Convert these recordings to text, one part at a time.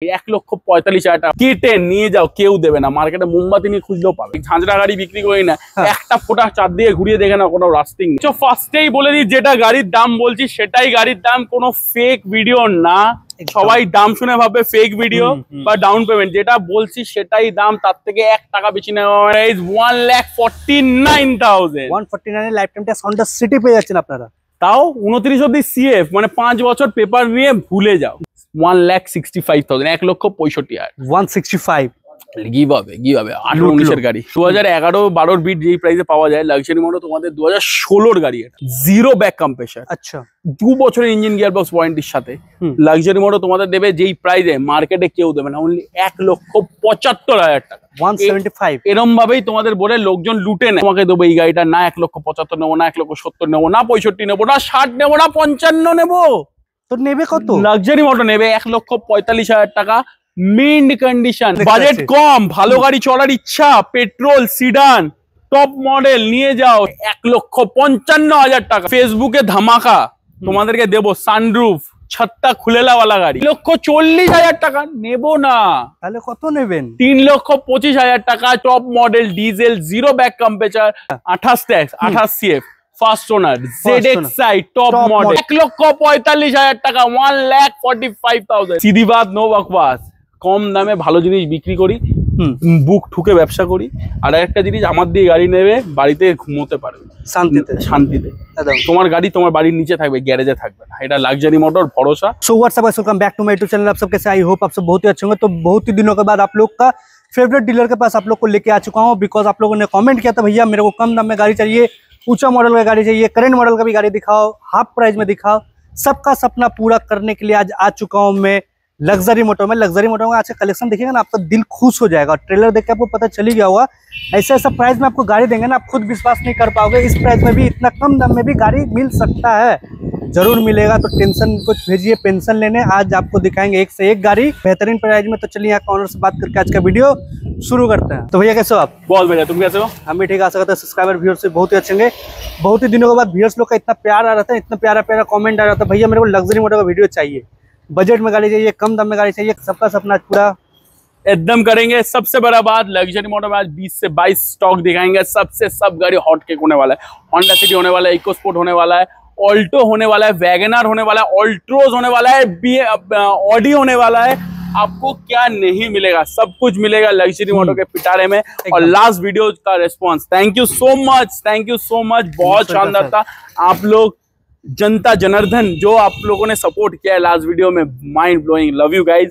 1,45,000 টাকা কেটে নিয়ে যাও, কেউ দেবে না। মার্কেটে মোমবাতি নিয়ে খুঁজলেও পাবে। ঝাঁঝরা গাড়ি বিক্রি করি না, একটা ফোটা চার দিয়ে ঘুরিয়ে দেখে না, কোনো রাস্টিং নেই। ফার্স্টেই বলে দিই, যেটা গাড়ির দাম বলছি সেটাই গাড়ির দাম, কোনো ফেক ভিডিও না। সবাই দাম শুনে ভাবে ফেক ভিডিও বা ডাউন পেমেন্ট, যেটা বলছি সেটাই দাম, তার থেকে 1 টাকা বেশি নেওয়া। 1,49,000 149 life time tax Honda city পেয়ে যাচ্ছেন আপনারা, তাও 29 অব্দি সিএফ, মানে 5 বছর পেপার নিয়ে ভুলে যাও। 1,65,000, 1,65,000 165 কিভাবে 18-19 গাড়ি 2011-12 বিট যেই প্রাইসে পাওয়া যায় লাক্সারি মডেল, তোমাদের 2016 গাড়ি, এটা জিরো ব্যাক কম্প্রেসার। আচ্ছা, 2 বছরের ইঞ্জিন গিয়ার বক্স ওয়ারেন্টির সাথে লাক্সারি মডেল তোমাদের দেবে যেই প্রাইসে, মার্কেটে কেউ দেবে না, অনলি 1,75,000 টাকা। 175 এরম ভাবেই তোমাদের বলে লোকজন লুটে নেয়। তোমাকে দেবো এই গাড়িটা, না 1,75,000 নেবো, না 1,70,000 নেবো, না 65 নেবো, না 60 নেবো, না 55 নেবো। তো নেবে কত? লাক্সারি মডেল নেবে 1,45,000 টাকা, মিন্ট কন্ডিশন, বাজেট কম, ভালো গাড়ি চলার ইচ্ছা, পেট্রোল সিডান টপ মডেল নিয়ে যাও 1,55,000 টাকা। ফেসবুকে ধামাকা তোমাদেরকে দেবো, সানরুফ, ছাদটা খুলেলাওয়ালা গাড়ি, 1,40,000 টাকা নেবো না। তাহলে কত নেবেন? 3,25,000 টাকা, top model, diesel, zero back compressor, 28 tax, 28 CF, first owner, ZXi top model, 1,45,000 টাকা, 1,45,000। সিধি বাত, নো বকবাস, কম দামে ভালো জিনিস বিক্রি করি, বুক ঠুকে ব্যবসা করি। আর একটা জিনিস, আমার দিয়ে গাড়ি নেবে, বাড়িতে ঘুমোতে পারবে শান্তিতে। তোমার গাড়ি তোমার বাড়ির নিচে থাকবে, গ্যারেজে থাকবে না। এটা लाक्जरी मोटर भरोसा। So what's up guys, welcome back to my YouTube channel. आप सब कैसे? आई होप आप सब बहुत ही अच्छे होंगे। तो बहुत ही दिनों के बाद आप लोग का फेवरेट डीलर के पास आप लोग को लेके आ चुका हूँ, बिकॉज आप लोगों ने कमेंट किया था भैया मेरे को कम दाम में गाड़ी चाहिए, ऊंचा मॉडल का गाड़ी चाहिए, करंट मॉडल का भी गाड़ी दिखाओ, हाफ प्राइस में दिखाओ। सबका सपना पूरा करने के लिए आज आ चुका हूँ मैं लग्जरी मोटर में। लग्जरी मोटर में आज का कलेक्शन देखिएगा ना, आपका दिल खुश हो जाएगा। ट्रेलर देख के आपको पता चल ही गया होगा, ऐसा ऐसा प्राइस में आपको गाड़ी देंगे ना, आप खुद विश्वास नहीं कर पाओगे। इस प्राइस में भी, इतना कम दाम में भी गाड़ी मिल सकता है, जरूर मिलेगा। तो टेंशन कुछ भेजिए, पेंशन लेने आज आपको दिखाएंगे एक से एक गाड़ी बेहतरीन प्राइस में। तो चलिए यहाँ ऑनर से बात करके आज का वीडियो शुरू करते हैं। तो भैया कैसे हो आप? बहुत बढ़िया, तुम कैसे हो? हम भी ठीक। आशा करते हैं सब्सक्राइबर व्यूअर्स से बहुत ही अच्छे होंगे। बहुत ही दिनों के बाद व्यूअर्स लोग का इतना प्यार आ रहा था, इतना प्यारा प्यारा कमेंट आ रहा था, भैया मेरे को लग्जरी मोटर का वीडियो चाहिए, बजट में गाड़ी चाहिए, कम दाम में गाड़ी चाहिए। सबका सपना पूरा एकदम करेंगे। सबसे बड़ा बात, लग्जरी मोटर में आज 20 से 22 स्टॉक दिखाएंगे। सबसे सब गाड़ी हॉट केक होने वाला है। होंडा सिटी होने वाला है, इको स्पोर्ट होने वाला है, ऑल्टो होने वाला है, वैगनर होने वाला है, ऑल्ट्रोज होने वाला है, ऑडी होने वाला है। आपको क्या नहीं मिलेगा, सब कुछ मिलेगा लग्जरी मोटर के पिटारे में। और लास्ट वीडियो का response, thank you so much, बहुत शानदार था। आप लोग जनता जनार्दन जो आप लोगों ने सपोर्ट किया है लास्ट वीडियो में, mind blowing. Love you guys.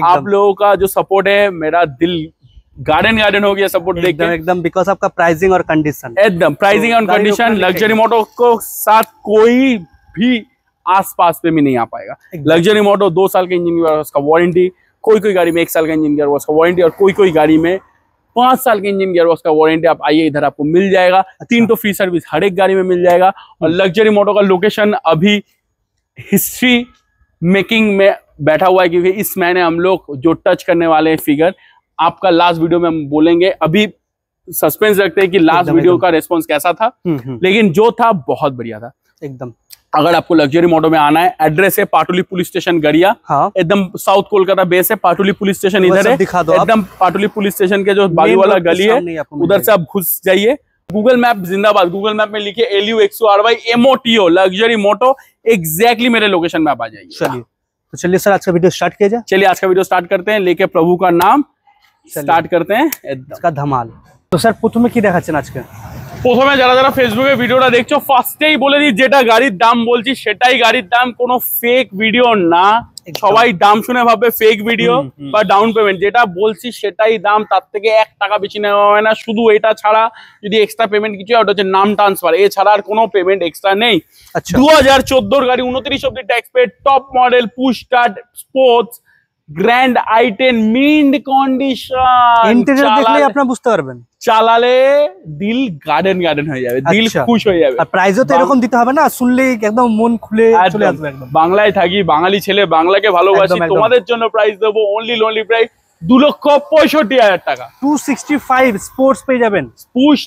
आप लोगों का जो सपोर्ट है, मेरा दिल गार्डन हो गया सपोर्ट देख के एकदम। बिकॉज आपका प्राइसिंग और कंडीशन, एकदम प्राइसिंग और कंडीशन लग्जरी मोटर को साथ कोई भी आसपास पे भी नहीं आ पाएगा। लग्जरी मोटर 2 साल के इंजन गियर का वारंटी, कोई गाड़ी में 1 साल का इंजन गियर का वारंटी, और कोई गाड़ी में 5 साल के इंजन गियर का वारंटी। आप आइए इधर, आपको मिल जाएगा। 3 तो फ्री सर्विस हर एक गाड़ी में मिल जाएगा। और लग्जरी मोटर का लोकेशन अभी हिस्ट्री मेकिंग में बैठा हुआ है, क्योंकि इस महीने हम लोग जो टच करने वाले हैं फिगर, आपका लास्ट वीडियो में हम बोलेंगे। अभी सस्पेंस रखते हैं कि लास्ट वीडियो का रेस्पॉन्स कैसा था, लेकिन जो था बहुत बढ़िया था एकदम। अगर आपको लग्जरी मोटर में आना है, एड्रेस है पाटुली पुलिस स्टेशन गड़िया, एकदम साउथ कोलकाता बेस है। पाटुली पुलिस स्टेशन इधर है, एकदम पाटुली पुलिस स्टेशन के जो बाजू वाला गली है, उधर से आप घुस जाइए। गूगल मैप जिंदाबाद, गूगल मैप में लिखिए LUXORY MOTO लग्जरी मोटो, एग्जैक्टली मेरे लोकेशन में आप आ जाइए। चलिए सर, आज का वीडियो स्टार्ट किया जाए। चलिए आज का वीडियो स्टार्ट करते हैं, लेके प्रभु का नाम स्टार्ट करते हैं इसका धमाल। तो सर प्रथमे কি দেখাচ্ছেন আজকে? প্রথমে যারা যারা ফেসবুকে ভিডিওটা দেখছো, ফার্স্টেই বলে দিই, যেটা গাড়ির দাম বলছি সেটাই গাড়ির দাম, কোনো ফেক ভিডিও না। সবাই দাম শুনে ভাবে ফেক ভিডিও বা ডাউন পেমেন্ট, যেটা বলছি সেটাই দাম, তার থেকে 1 টাকা বেশি নেওয়া হয় না। শুধু এটা ছাড়া যদি এক্সট্রা পেমেন্ট কিছু হয়, ওটা হচ্ছে নাম ট্রান্সফার, এছাড়া আর কোনো পেমেন্ট এক্সট্রা নেই। 2014 গাড়ি, 29 অব্দি tax paid, top model, push start, sports, grand i10 mint condition. Interior দেখলে আপনারা বুঝতে পারবেন, চালালে দিল গার্ডেন হয়ে যাবে, দিল খুশ হয়ে যাবে। আর প্রাইসও তো এরকম দিতে হবে না, শুনলেই একদম মন খুলে চলে আসবে একদম। বাংলায় থাকি, বাঙালি ছেলে, বাংলাকে ভালোবাসি, তোমাদের জন্য প্রাইস দেবো অনলি প্রাইস 2,65,000 টাকা। 265 স্পোর্টস পেয়ে যাবেন, পুশ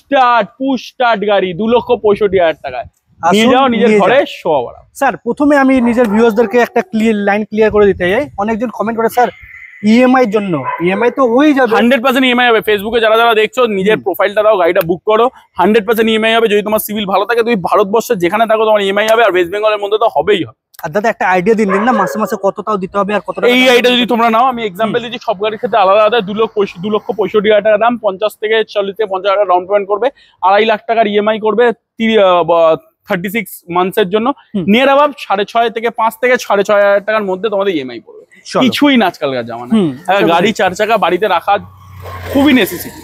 স্টার্ট গাড়ি 2,65,000 টাকায় নিয়ে যাও, নিজের ঘরে শোয়া। স্যার প্রথমে আমি নিজের ভিউয়ার্সদেরকে একটা লাইন ক্লিয়ার করে দিতে চাই। অনেকজন কমেন্ট করে, স্যার ইএমআই জন্য ইএমআই তো হয়ে যাবে 100% ইএমআই হবে। ফেসবুকে যারা যারা দেখছো নিজের প্রোফাইলটা দাও, গাড়িটা বুক করো, 100% ইএমআই হবে। যদি তোমার সিভিল ভালো থাকে তুমি ভারতবর্ষে যেখানে থাকো তোমার ইএমআই হবে, আর ওয়েস্ট বেঙ্গলের মধ্যে তো হবেই হবে। আর দাদা একটা আইডিয়া দিন না মাসে মাসে কত তাও দিতে হবে আর কত টাকা? এই আইডিয়া যদি তোমরা নাও, আমি এক্সাম্পল দিচ্ছি, সব গাড়ির ক্ষেত্রে আলাদা আলাদা। 2,65,000 টাকা দাম, 50 থেকে 40 থেকে 50 টাকা ডাউন পেমেন্ট করবে, 2.5 লাখ টাকার ইএমআই করবে 36 মান্থসের জন্য। নিয়ার অ্যাবাউট 6.5 থেকে 5 থেকে 6.5 টাকার মধ্যে তোমাদের ইএমআই পড়বে। কিছুই না আজকালকার জামানা। গাড়ি 4 চাকা বাড়িতে রাখা খুবই নেসেসিটি,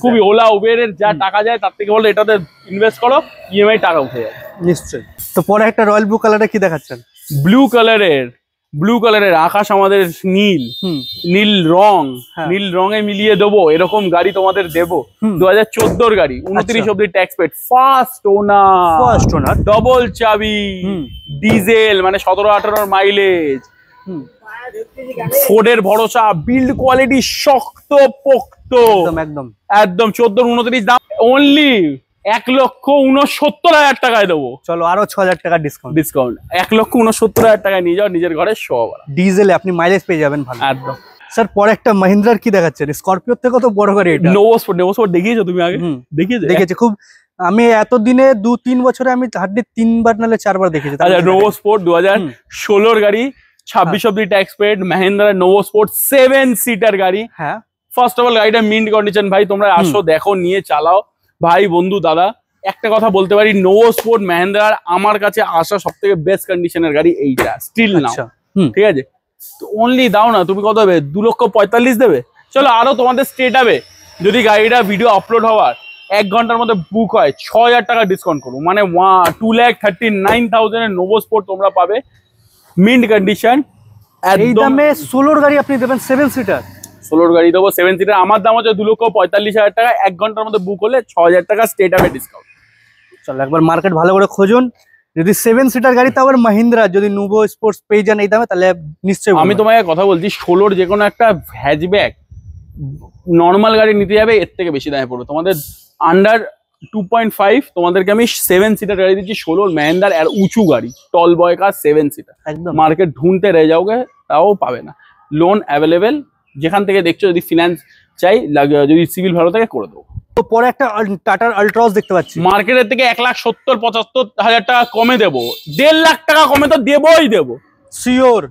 খুবই। ওলা উবেরের যা টাকা যায় তার থেকে বলে এটাতে ইনভেস্ট করো, ইএমআই টাকা উঠে যায় নিশ্চয়ই। তো পরে একটা রয়্যাল ব্লু কালারে কি দেখাচ্ছেন? ব্লু কালারের আকাশ আমাদের নীল রঙে মিলিয়ে দেবো এরকম গাড়ি তোমাদের দেবো। 2014 গাড়ি, 29 অব্দি tax paid, first owner, double চাবি, ডিজেল, মানে 17-18 মাইলেজ, ফোর্ডের ভরসা, বিল্ড কোয়ালিটি শক্ত পোক্ত, একদম 14-29 দাম, অনলি 1,69,000 টাকায় দেবো। চলো আরো 6,000 টাকা ডিসকাউন্ট। 1,69,000 টাকায় নিয়ে যাও, নিজের ঘরে শো। ডিজেলে আপনি মাইলেজ পেয়ে যাবেন ভালো। একদম। স্যার পরে একটা মহিন্দ্রার কি দেখাচ্ছেন? স্করপিওর থেকে তো বড় গাড়ি এটা। নোভো স্পোর্ট দেখিয়েছো তুমি আগে? দেখেছি খুব। আমি এতদিনে 2-3 বছরে আমি হার্ডলি 3বার নালে 4বার দেখেছি। আচ্ছা, নোভো স্পোর্ট 2016 গাড়ি, 26 অব্দি tax paid, Mahindra Nuvo sport 7 seater গাড়ি। হ্যাঁ, ফার্স্ট অফ অল গাড়িটা মিন্ট কন্ডিশন ভাই, তোমরা আসো দেখো, নিয়ে চালাও ভাই বন্ধু দাদা। একটা কথা বলতে পারি, নোভো স্পোর্ট মহিন্দ্রার আমার কাছে আসা সব থেকে বেস্ট কন্ডিশনের গাড়ি এইটা স্টিল নাও। ঠিক আছে, তো অনলি দাও না, তুমি কত দেবে? 2,45,000 দেবে। চলো আরো তোমাদের স্টেট হবে, যদি গাড়িটা ভিডিও আপলোড হওয়ার 1 ঘন্টার মধ্যে বুক হয় 6,000 টাকা ডিসকাউন্ট করবো, মানে 2,39,000 এর নোভো স্পোর্ট তোমরা পাবে মিন্ট কন্ডিশন। এই দামে 16 গাড়ি আপনি দেবেন 7 সিটার? 16 গাড়ি দেবো 7 সিটার। আমার দাম হচ্ছে 2,45,000 টাকা। 1 ঘন্টার মধ্যে বুক হলে 6,000 টাকা স্টেট হবে ডিসকাউন্ট। চলো একবার মার্কেট ভালো করে খুঁজুন। যদি 7 সিটার গাড়ি তাও মহিন্দ্রা যদি নোভো স্পোর্টস পেয়ে যান এই দামে, তাহলে নিশ্চয়ই। আমি তোমাকে কথা বলছি, 16 যে কোনো একটা হ্যাচব্যাক নর্মাল গাড়ি নিতে যাবে, এর থেকে বেশি দামে পড়বে। তোমাদের আন্ডার 2.5 তোমাদেরকে আমি 7 সিটার গাড়ি দিচ্ছি 16 মহিন্দ্রার, আর উঁচু গাড়ি টল বয় কার 7 সিটার। একদম মার্কেট ঢুঁড়তে রয়ে যাওগে, তাও পাবে না। লোন অ্যাভেলেবেল, যেখান থেকে দেখছো। যদি ফিনান্স চাই, যদি সিভিল ভালো থাকে করে দেবো। তো পরে একটা টাটার আলট্রস দেখতে পাচ্ছি, মার্কেটের থেকে 1,70,000-75,000 টাকা কমে দেবো। 1.5 লাখ টাকা কমে তো দেবোই দেবো, শিওর।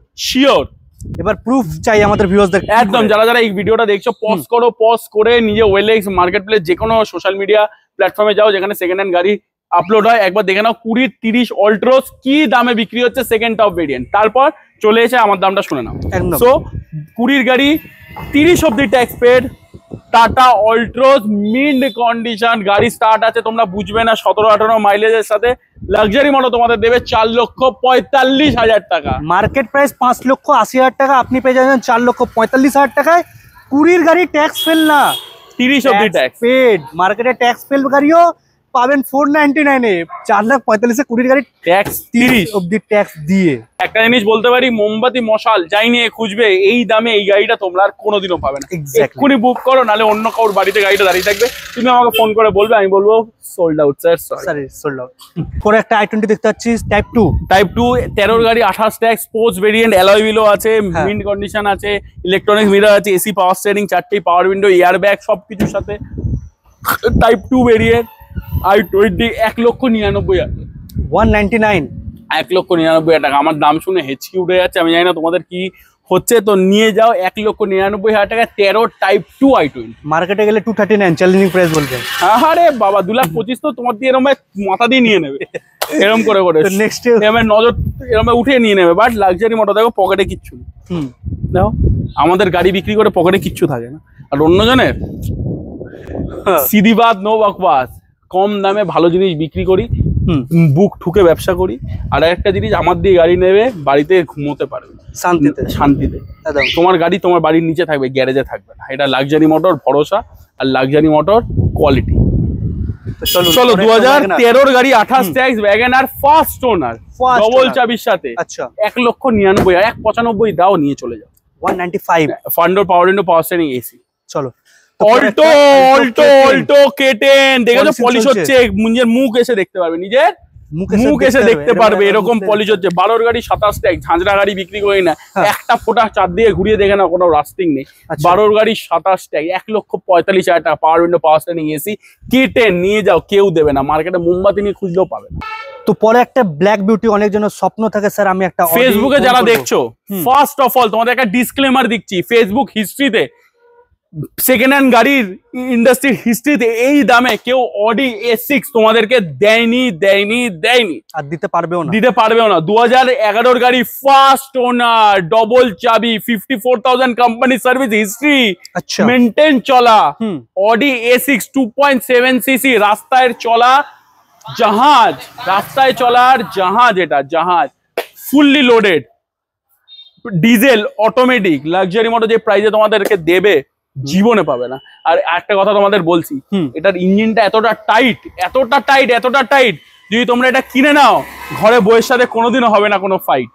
এবার প্রুফ চাই আমাদের ভিউয়ার্সদের। একদম, যারা যারা এই ভিডিওটা দেখছো পজ করো, পজ করে নিজে ওয়েলএক্স মার্কেট প্লেস যে কোনো সোশ্যাল মিডিয়া প্ল্যাটফর্মে যাও যেখানে সেকেন্ড হ্যান্ড গাড়ি আপলোড হয়, একবার দেখে নাও 20-30 অল্ট্রোস কি দামে বিক্রি হচ্ছে সেকেন্ড টপ ভেরিয়েন্ট। তারপর চলে এসে আমার দামটা শুনে নাও। সো 20 গাড়ি 30 অব্দি tax paid, Tata Altroz mint condition গাড়ি স্টার্ট আছে, তোমরা বুঝবে না। 17-18 মাইলেজের সাথে লাক্সারি মডেল তোমাদের দেবে 4,45,000 টাকা। মার্কেট প্রাইস 5,80,000 টাকা, আপনি পেয়ে যাবেন 4,45,000 টাকায়। 20 গাড়ি ট্যাক্স ফেল না, 30 অব্দি ট্যাক্স পেড। মার্কেটে ট্যাক্স ফেল গাড়িও পাবেন 499 এ, 4,45,000 20 গাড়ি ট্যাক্স 30 অব্দি ট্যাক্স দিয়ে। একটা জিনিস বলতে পারি, মোমবাতি মশাল যাই নিয়ে খুঁজবে এই দামে এই গাড়িটা তোমরা আর কোনোদিনও পাবে না। এক্ষুনি বুক করো, নালে অন্য কারোর বাড়িতে গাড়িটা দাঁড়িয়ে থাকবে, তুমি আমাকে ফোন করে বলবে, আমি বলবো sold out sir, sorry sold out. পরে একটা i20 দেখতে পাচ্ছি টাইপ 2 13 গাড়ি 28 ট্যাক্স, স্পোর্টস ভেরিয়েন্ট, অ্যালয় হুইলও আছে, মিন্ট কন্ডিশন আছে, ইলেকট্রনিক মিরর আছে, এসি পাওয়ার স্টিয়ারিং, 4টি পাওয়ার উইন্ডো, এয়ার ব্যাগ সবকিছুর সাথে। টাইপ 2 ভেরিয়েন্ট i20 1,99,000, 199, 1,99,000 টাকা। আমার দাম শুনে হেঁচকি উঠে যাচ্ছে, আমি জানি না তোমাদের কি হচ্ছে। তো নিয়ে যাও 1,99,000 টাকা 13 টাইপ 2 i20। মার্কেটে গেলে 239 চ্যালেঞ্জিং প্রাইস বলবে। আরে বাবা 2,25,000 তো তোমার দিয়ে এরকম মাথা দিয়ে নিয়ে নেবে, এরকম করে নেক্সট নজর এরকম উঠে নিয়ে নেবে। বাট লাক্সারি মোটর দেখো পকেটে কিচ্ছু নেই। দেখো আমাদের গাড়ি বিক্রি করে পকেটে কিচ্ছু থাকে না, আর অন্যজনের সিদিবাদ নো বকবাস। কম দামে ভালো জিনিস বিক্রি করি, বুক ঠুকে ব্যবসা করি। আর একটা জিনিস, আমার দিয়ে গাড়ি নেবে, বাড়িতে ঘুমোতে পারবে শান্তিতে। তোমার গাড়ি তোমার বাড়ির নিচে থাকবে, গ্যারেজে থাকবে না। এটা লাক্সারি মোটর ভরসা আর লাক্সারি মোটর কোয়ালিটি। চলো 2013 গাড়ি 28 tax WagonR first owner double চাবির সাথে। আচ্ছা 1,99,000, 1,95,000 দাও, নিয়ে চলে যাও। 195 ফান্ডোর power window power steering AC. চলো অল্টো কেটেন দেখেছো, পলিশ হচ্ছে, নিজের মুখ এসে দেখতে পারবে, নিজের মুখ এসে দেখতে পারবে এরকম পলিশ হচ্ছে। 12 গাড়ি 27 ট্যাগ, ঝাঁঝরা গাড়ি বিক্রি করি না, একটা ফোটা চার দিয়ে ঘুরিয়ে দেখে না, কোনো রাস্টিং নেই। 12 গাড়ি 27 ট্যাগ, 1,45,000 টাকা, পাওয়ার উইন্ডো, পাওয়ার স্ট্যান্ডিং এসি, K10 নিয়ে যাও, কেউ দেবে না, মার্কেটে মোমবাতি নিয়ে খুঁজলেও পাবে না। তো পরে একটা ব্ল্যাক বিউটি অনেক জনের স্বপ্ন থাকে স্যার আমি একটা ফেসবুকে যারা দেখছো, ফার্স্ট অফ অল তোমাদের একটা ডিসক্লেমার দিচ্ছি, ফেসবুক হিস্ট্রিতে, সেকেন্ড হ্যান্ড গাড়ির ইন্ডাস্ট্রির হিস্ট্রিতে এই দামে কেউ অডি A6 তোমাদেরকে দেয়নি আর দিতে পারবেও না। 2011 গাড়ি, ফার্স্ট ওনার, ডবল চাবি, 54,000 কোম্পানি সার্ভিস হিস্ট্রি, মেনটেন চলা অডি A6 2.7 সিসি, রাস্তায় চলার জাহাজ, এটা জাহাজ, fully loaded, diesel, automatic, luxury motor যে প্রাইসে তোমাদেরকে দেবে জীবনে পাবে না। আর একটা কথা তোমাদের বলছি, এটার ইঞ্জিনটা এতটা টাইট, যদি তোমরা এটা কিনে নাও, ঘরে বইয়ের সাথে কোনোদিনও হবে না কোনো ফাইট।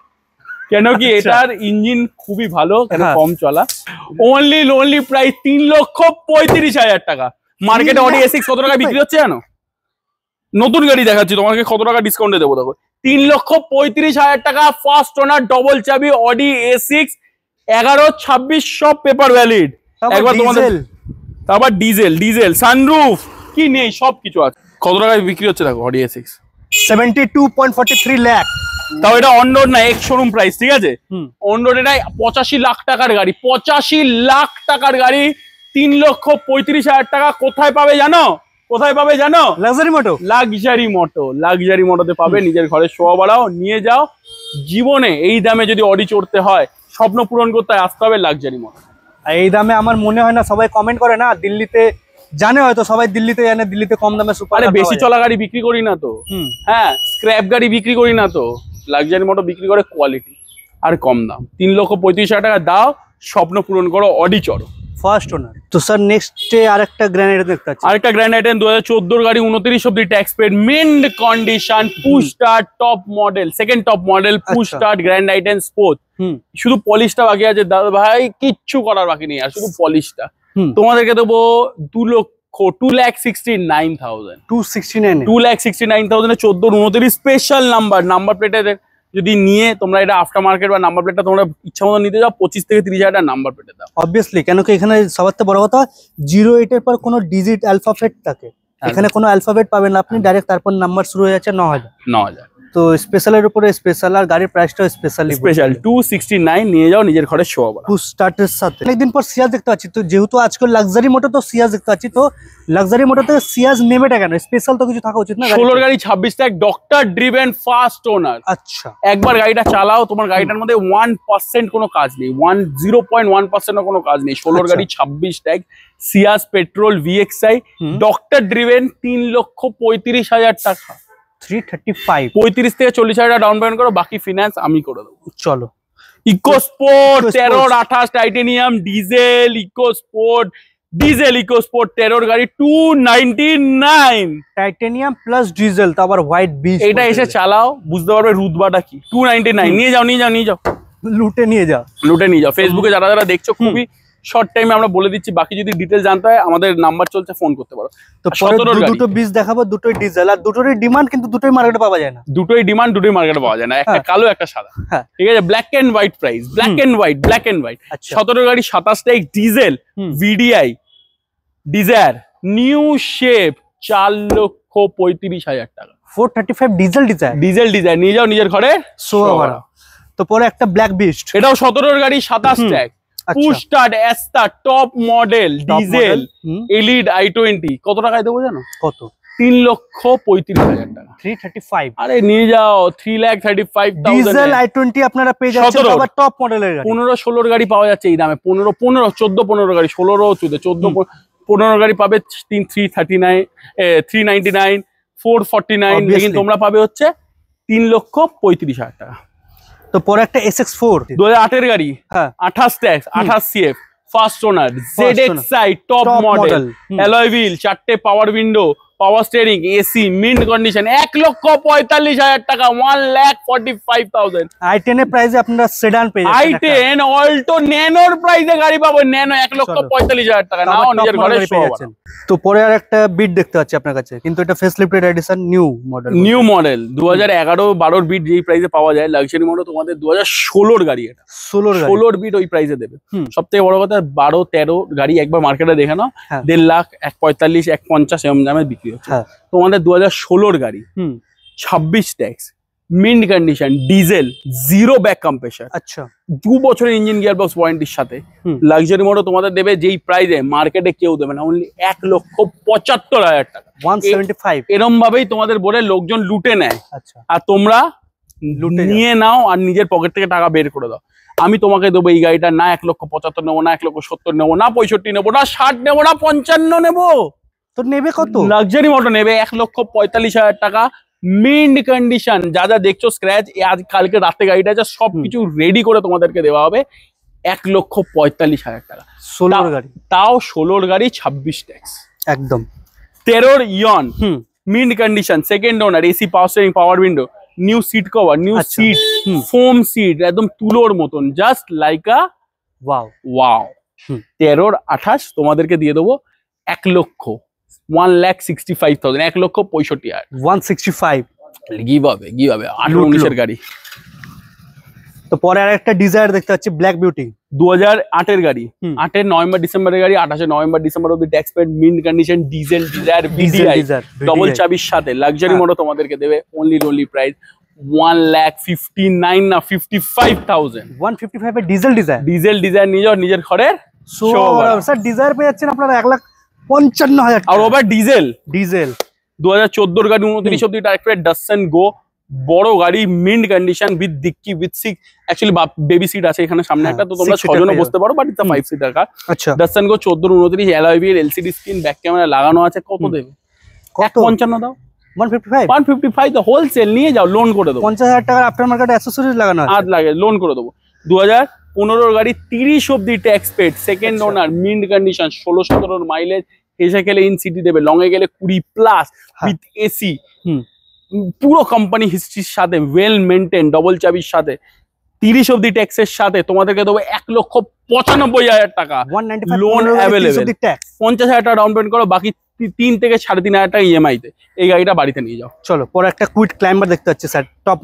কেন কি এটার ইঞ্জিন খুবই ভালো, কম চলা। অনলি প্রাইস 3,35,000 টাকা। মার্কেটে অডি A6 কত টাকা বিক্রি হচ্ছে জানো? নতুন গাড়ি দেখাচ্ছি তোমাকে, কত টাকা ডিসকাউন্টে দেবো দেখো, 3,35,000 টাকা, ফার্স্ট ওনার, ডবল চাবি, অডি A6, 11-26 সব পেপার ভ্যালিড। একবার তোমাদের তারপর ডিজেল সানরুফ কি নেই, সবকিছু আছে। কত টাকায় বিক্রি হচ্ছে দেখো অডি A6? 72.43 লাখ। তাও এটা অন রোড না, এক্স শোরুম প্রাইস, ঠিক আছে? অন রোড এটা 85 লাখ টাকার গাড়ি, 85 লাখ টাকার গাড়ি, 3,35,000 টাকা। কোথায় পাবে জানো? লাক্সারি মোটোতে পাবে। নিজের ঘরে শোয়া বাড়াও, নিয়ে যাও। জীবনে এই দামে যদি অডি চড়তে হয়, স্বপ্ন পূরণ করতে হয়, আসতে হবে লাক্সারি মোটো। এই দামে আমার মনে হয় না সবাই কমেন্ট করে না, দিল্লিতে জানে, হয়তো সবাই দিল্লিতে জানে, দিল্লিতে কম দামে সুপার। বেশি চলা গাড়ি বিক্রি করি না তো, হ্যাঁ, স্ক্র্যাপ গাড়ি বিক্রি করি না তো, লাক্সারি মোটো বিক্রি করে কোয়ালিটি আর কম দাম। 3,35,000 টাকা দাও, স্বপ্ন পূরণ করো, অডি চড়ো, ফার্স্ট ওনার। তো স্যার নেক্সটে আরেকটা গ্র্যান্ড আইটেম দেখতে পাচ্ছি, আরেকটা গ্র্যান্ড আইটেম 2014 গাড়ি, 29 অব্দি tax paid, mint condition, push start, top model, second top model, push start, grand i ten sport. শুধু পলিশটা বাকি আছে দাদা ভাই, কিচ্ছু করার বাকি নেই, আর শুধু পলিশটা। তোমাদেরকে দেবো 2,69,000, 14 স্পেশাল নাম্বার প্লেটের। যদি নিয়ে তোমরা এটা আফটার মার্কেট বা নাম্বার প্লেটটা তোমরা ইচ্ছা মতো নিতে যাও, 25 থেকে 30,000 টাকা নাম্বার প্লেটে দাও। অবভিয়াসলি, কেন কি এখানে সবার থেকে বড় কথা 08 এর পর কোনো ডিজিট অ্যালফাবেট থাকে, এখানে কোনো অ্যালফাবেট পাবেন না আপনি, ডাইরেক্ট তারপর নাম্বার শুরু হয়ে যাচ্ছে 9,000। তো স্পেশালের উপরে স্পেশাল, আর গাড়ির প্রাইসটাও স্পেশাল 269 নিয়ে যাও, নিজের ঘরে শোয়া বাড়াও। পুশ স্টার্টের সাথে অনেকদিন পর সিয়াজ দেখতে পাচ্ছি, তো যেহেতু আজকাল লাক্সারি মোটো তো সিয়াজ দেখতে পাচ্ছি, তো লাক্সারি মোটোতে সিয়াজ নেমেটা কেন? স্পেশাল তো কিছু থাকা উচিত না? 16 গাড়ি 26 tag, doctor driven, first owner. আচ্ছা, একবার গাড়িটা চালাও, তোমার গাড়িটার মধ্যে 1% কোনো কাজ নেই, 0.1% কোনো কাজ নেই। 16 গাড়ি 26 tag, সিয়াজ petrol VXI, doctor driven, 3,35,000 টাকা। 335, 35 থেকে 40,000 টাকা ডাউন পেমেন্ট করো, বাকি ফিনান্স আমি করে দেবো। চলো, ইকোস্পোর্ট 13-28 টাইটেনিয়াম ডিজেল, ইকোস্পোর্ট 13 গাড়ি, 299 টাইটেনিয়াম প্লাস ডিজেল, তো আবার হোয়াইট বিচ। এটা এসে চালাও, বুঝতে পারবে রুতবাটা কি। 299 নিয়ে যাও, লুটে নিয়ে যাও। ফেসবুকে যারা দেখছো, খুবই শর্ট টাইমে আমরা বলে দিচ্ছি, বাকি যদি ডিটেল জানতে হয় আমাদের নাম্বার চলছে, ফোন করতে পারো। তো দুটো বীজ দেখাবো, দুটোই ডিজেল, আর দুটোরই ডিমান্ড, কিন্তু দুটোই মার্কেটে পাওয়া যায় না। দুটোই ডিমান্ড, দুটোই মার্কেটে পাওয়া যায় না, একটা কালো একটা সাদা। ঠিক আছে, black and white price, black and white. 17 গাড়ি 27 টাইক diesel, VDI Dzire, new shape, 4,35,000 টাকা। 435 ডিজেল ডিজায়ার নিয়ে যাও, নিজের ঘরে শোয়া বাড়াও। তো পরে একটা ব্ল্যাক বিস্ট, এটাও 17 গাড়ি 27 tax, push start, Asta, top model, diesel, elite i20। কত টাকায় দেবো জানো? কত? 3,35,000 টাকা। 335? আরে নিয়ে যাও, 3,35,000। ডিজেল i20 আপনারা পেয়ে যাচ্ছেন, আবার টপ মডেলের গাড়ি। 15-16 গাড়ি পাওয়া যাচ্ছে এই দামে, 14 গাড়ি, 16-14 গাড়ি পাবে 339, 399, 449। লেকিন তোমরা পাবে হচ্ছে 3,35,000 টাকা। তো পরে একটা SX4 2008 এর গাড়ি, 28 tax, 28 CF, first owner, ZXi top model, alloy wheel, 4টে power window, power steering, AC, mint condition, 1,45,000 টাকা, 1,45,000। i10 এর প্রাইসে আপনারা সেডান পেয়ে যাচ্ছেন। i10 অল্টো ন্যানোর প্রাইসে গাড়ি পাবো, ন্যানো 1,45,000 টাকা। নাও নিজের ঘরে শো। তো পরে আর একটা বিট দেখতে পাচ্ছি আপনার কাছে, কিন্তু এটা facelifted addition, new model 2011-12 bit যেই প্রাইসে পাওয়া যায় লাক্সারি মডেল, তোমাদের 2016 গাড়ি, এটা 16 বিট ওই প্রাইসে দেবে। সব থেকে বড় কথা 12-13 গাড়ি একবার মার্কেটে দেখে নাও, 1.5 লাখ, 1.45, 1.50 এরকম দামে বিক্রি হচ্ছে। তোমাদের 2016 গাড়ি, 26 tax, mint condition, diesel, zero back compressor, আচ্ছা 2 বছরের ইঞ্জিন গিয়ার বক্স ওয়ারেন্টির সাথে লাক্সারি মডেল তোমাদের দেবে যেই প্রাইসে মার্কেটে কেউ দেবে না, অনলি 1,75,000 টাকা, 175। এরম ভাবেই তোমাদের বলে লোকজন লুটে নেয়। আচ্ছা, আর তোমরা নিয়ে নাও আর নিজের পকেট থেকে টাকা বের করে দাও। আমি তোমাকে দেবো এই গাড়িটা না 1,75,000 নেবো, না 1,70,000 নেবো, না 65 নেবো, না 60 নেবো, না 55 নেবো। তো নেবে কত? লাক্সারি মডেল নেবে 1,45,000 টাকা, মিন্ট কন্ডিশন, যা যা দেখছো স্ক্র্যাচ, আজ কালকে রাতে গাড়িটা যা সবকিছু রেডি করে তোমাদেরকে দেওয়া হবে 1,45,000 টাকা। 16 গাড়ি, তাও 16 গাড়ি, 26 ট্যাক্স, একদম 13 Eon, mint condition, second owner, AC, power steering, power window, new seat cover, new seat, foam seat, একদম তুলোর মতন, জাস্ট লাইক আ ওয়াও। 13-28 তোমাদেরকে দিয়ে দেবো 1,65,000, 1,65,000, 165 গিভ হবে 18-19 গাড়ি। তো পরে আর একটা ডিজায়ার দেখতে পাচ্ছি, ব্ল্যাক বিউটি, 2008 গাড়ি, 8 নভেম্বর-ডিসেম্বরের গাড়ি, 28 নভেম্বর-ডিসেম্বর অব্দি tax paid, mint condition, diesel, Dzire, VDI, double চাবির সাথে লাক্সারি মডেল তোমাদেরকে দেবে অনলি প্রাইস 1,59,000 না 55,000। 155 এর ডিজেল ডিজায়ার নিয়ে যাও নিজের ঘরের। স্যার ডিজায়ার পেয়ে যাচ্ছেন আপনারা 1,55,000 আর ওভার ডিজেল 2014 গাড়ি, 29 অব্দি ডাইরেক্ট পেড, ডাস্টন গো, বড় গাড়ি, মিন্ট কন্ডিশন, উইথ ডিক্কি, with six, actually baby seat আছে এখানে সামনে একটা, তো তোমরা 6 জনও বসতে পারো, বাট ইটস 5 সিটার কার। আচ্ছা, ডাস্টন গো 14-29, alloy wheel, LCD screen, back camera লাগানো আছে। কত দেবে? 155 দাও। 155 তো হোলসেল নিয়ে যাও, লোন করে দেবো। 50,000 টাকার আফটার মার্কেট অ্যাকসেসরিজ লাগানো আছে, আর লাগে লোন করে দেবো। 2015 গাড়ি, 30 অব্দি tax paid, second owner, mint condition, 16-17 mileage, এসে গেলে ইন সিটি দেবে, লং এ গেলে 20+ উইথ এসি, পুরো কোম্পানি হিস্ট্রির সাথে, ওয়েল মেনটেন, ডবল চাবির সাথে, 30 অব্দি ট্যাক্সের সাথে তোমাদেরকে দেবো 1,95,000 টাকা, লোন অ্যাভেলেবেল। 50,000 টাকা ডাউন পেমেন্ট করো, বাকি 3 থেকে 3,500 টাকা ইএমআই তে এই গাড়িটা বাড়িতে নিয়ে যাও। চলো পরে একটা কুইট ক্লাইম্বার দেখতে পাচ্ছি sir, top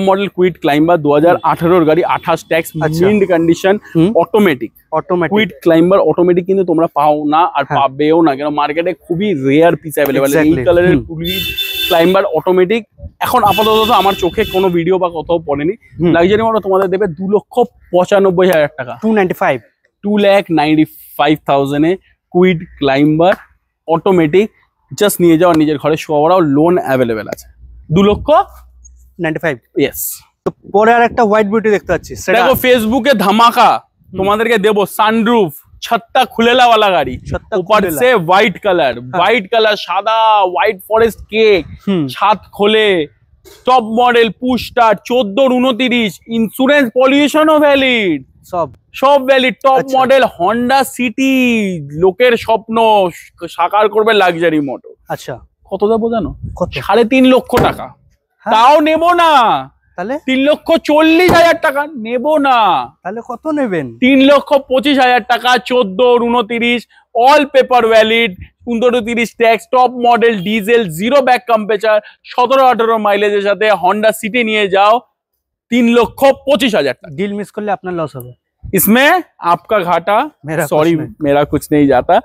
model Kwid Climber, 2018 গাড়ি, 28 tax, mint condition, automatic. Kwid Climber automatic কিন্তু তোমরা পাও না আর পাবেও না, কেন মার্কেটে খুবই রেয়ার পিস অ্যাভেলেবেল। এই কালারের কুইট ক্লাইম্বার অটোমেটিক এখন আপাতত আমার চোখে কোনো ভিডিও বা কোথাও পড়েনি। লাক্সারি মডেল তোমাদের দেবে 2,95,000 টাকা, 2,95,000 এ কুইট ক্লাইম্বার অটোমেটিক, জাস্ট নিয়ে যাও নিজের ঘরে শো করাও, লোন অ্যাভেলেবেল আছে। 2,95,000, ইয়েস। তো পরে আর একটা হোয়াইট বিউটি দেখতে পাচ্ছি, দেখো ফেসবুকে ধামাকা তোমাদেরকে দেবো, সানরুফ, छत्ता खुलेला वाला गाड़ी, ऊपर से व्हाइट कलर सादा व्हाइट फॉरेस्ट केक, छत खोले, top model, push start, 14-29, insurance पॉल्यूशनও ভ্যালিড, সব valid, top model, Honda City, লোকের স্বপ্ন সাকার করবে লাক্সারি মোটর। আচ্ছা কত দেবো জানো? 3.5 লক্ষ টাকা। তাও নেবো না, তাহলে 3,40,000 টাকা নেবো না, তাহলে কত নেবেন? 3,25,000 টাকা, 14-29, all paper valid, 15-30 tax, top model, diesel, zero back compressor, 17-18 মাইলেজের সাথে হন্ডা সিটি নিয়ে যাও, 3,25,000 টাকা। ডিল মিস করলে আপনার লস হবে। इसमें आपका घाटा, সরি मेरा कुछ नहीं जाता।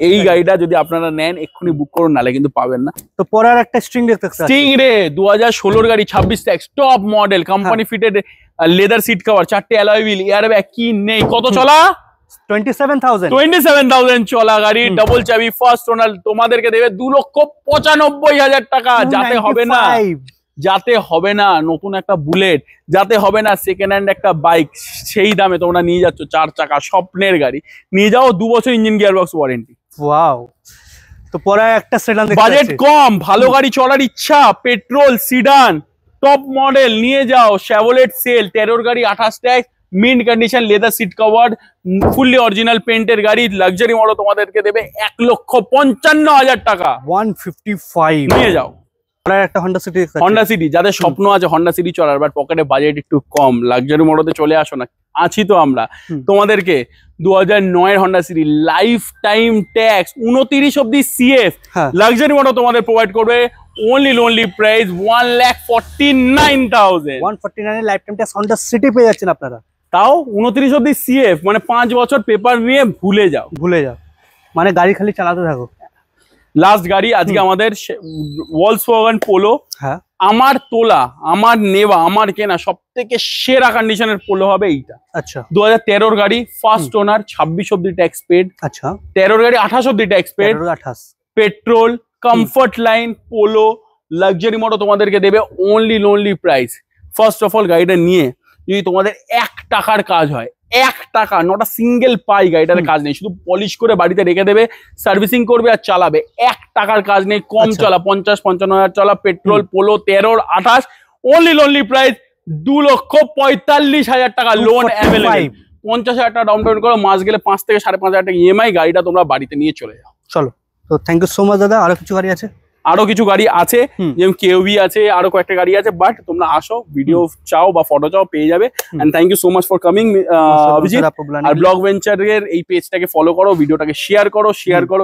এই গাড়িটা যদি আপনারা নেন এক্ষুনি বুক করুন, নালে কিন্তু পাবেন না। তো পরে আর একটা স্ট্রিং দেখতে পাচ্ছি, স্টিং রে 2016 গাড়ি, 26 tax, top model, company fitted leather seat cover, 4টে অ্যালয় হুইল, এয়ার ব্যাগ কি নেই, কত চলা? 27,000 চলা গাড়ি, ডাবল চাবি, ফার্স্ট ওনার, তোমাদেরকে দেবে 2,95,000 টাকা। যাতে হবে না নতুন একটা বুলেট, যাতে হবে না সেকেন্ড হ্যান্ড একটা বাইক, সেই দামে তোমরা নিয়ে যাচ্ছ 4 চাকা স্বপ্নের গাড়ি, নিয়ে যাও 2 বছর engine gear box warranty. Wow. তো পরে একটা সেডান দেখতে বাজেট কম, ভালো গাড়ি চলার ইচ্ছা, পেট্রোল সিডান, টপ মডেল নিয়ে যাও, শেভরলেট সেল, 13 গাড়ি, 28 tax, mint condition, leather seat cover, fully original পেন্টের গাড়ি, লাক্সারি মডেল তোমাদেরকে দেবে 1,55,000 টাকা। 155 নিয়ে যাও। একটা হন্ডা সিটি, হন্ডা সিটি, যাদের স্বপ্ন আছে হন্ডা সিটি চলার, বাট পকেটে বাজেট একটু কম, লাক্সারি মডেলে চলে আসো না, আছি তো আমরা। তোমাদেরকে 2009 Honda city, life time tax 29 অব্দি সিএফ, লাক্সারি মডেল তোমাদের প্রোভাইড করবে only price 1,49,000। 149 life time tax Honda city পেয়ে যাচ্ছেন আপনারা, তাও 29 অব্দি সিএফ, মানে 5 বছর পেপার নিয়ে ভুলে যাও, মানে গাড়ি খালি চালাতে থাকো। লাস্ট গাড়ি আজকে আমাদের ভলক্সওয়াগন পোলো। হ্যাঁ, আমার তোলা, আমার নেওয়া, আমার কেনা সব থেকে সেরা কন্ডিশনের পোলো হবে এইটা। আচ্ছা, 2013 গাড়ি, ফার্স্ট ওনার, 26 অব্দি ট্যাক্স পেড। আচ্ছা, 13 গাড়ি 28 অব্দি tax paid, 28 petrol, comfort line, Polo, luxury model তোমাদেরকে দেবে only price. First of all গাড়িটা নিয়ে যদি তোমাদের 1 টাকার কাজ হয়, 1 টাকা, নট আ সিঙ্গেল পাই গাড়িটাতে কাজ নেই, শুধু পলিশ করে বাড়িতে রেখে দেবে, সার্ভিসিং করবে আর চালাবে, 1 টাকার কাজ নেই, কম চলা, 50-55 হাজার চলা পেট্রোল, পোলো 13 28, only প্রাইস 2,45,000 টাকা, লোন অ্যাভেলেবল, 50,000 টাকা ডাউন পেমেন্ট করো, মাস গেলে 5 থেকে 5,500 টাকা ইএমআই, গাড়িটা তোমরা বাড়িতে নিয়ে চলে যাও। চলো, তো থ্যাংক ইউ সো মাচ দাদা। আরো কিছু গাড়ি আছে? আরো কিছু গাড়ি আছে, যেমন কেউবি আছে, আরো কয়েকটা গাড়ি আছে, বাট তোমরা আসো, ভিডিও চাও বা ফটো চাও পেয়ে যাবে। And thank you so much for coming Abhijit. আর ব্লগ ভেঞ্চারের এই পেজটাকে ফলো করো, ভিডিওটাকে শেয়ার করো,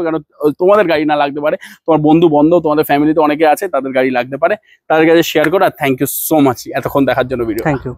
কেন তোমাদের গাড়ি না লাগতে পারে, তোমার বন্ধু বান্ধব, তোমাদের ফ্যামিলিতে অনেকে আছে তাদের গাড়ি লাগতে পারে, তাদের কাছে শেয়ার করো। আর থ্যাংক ইউ সো মাচ এতক্ষণ দেখার জন্য ভিডিও। Thank you.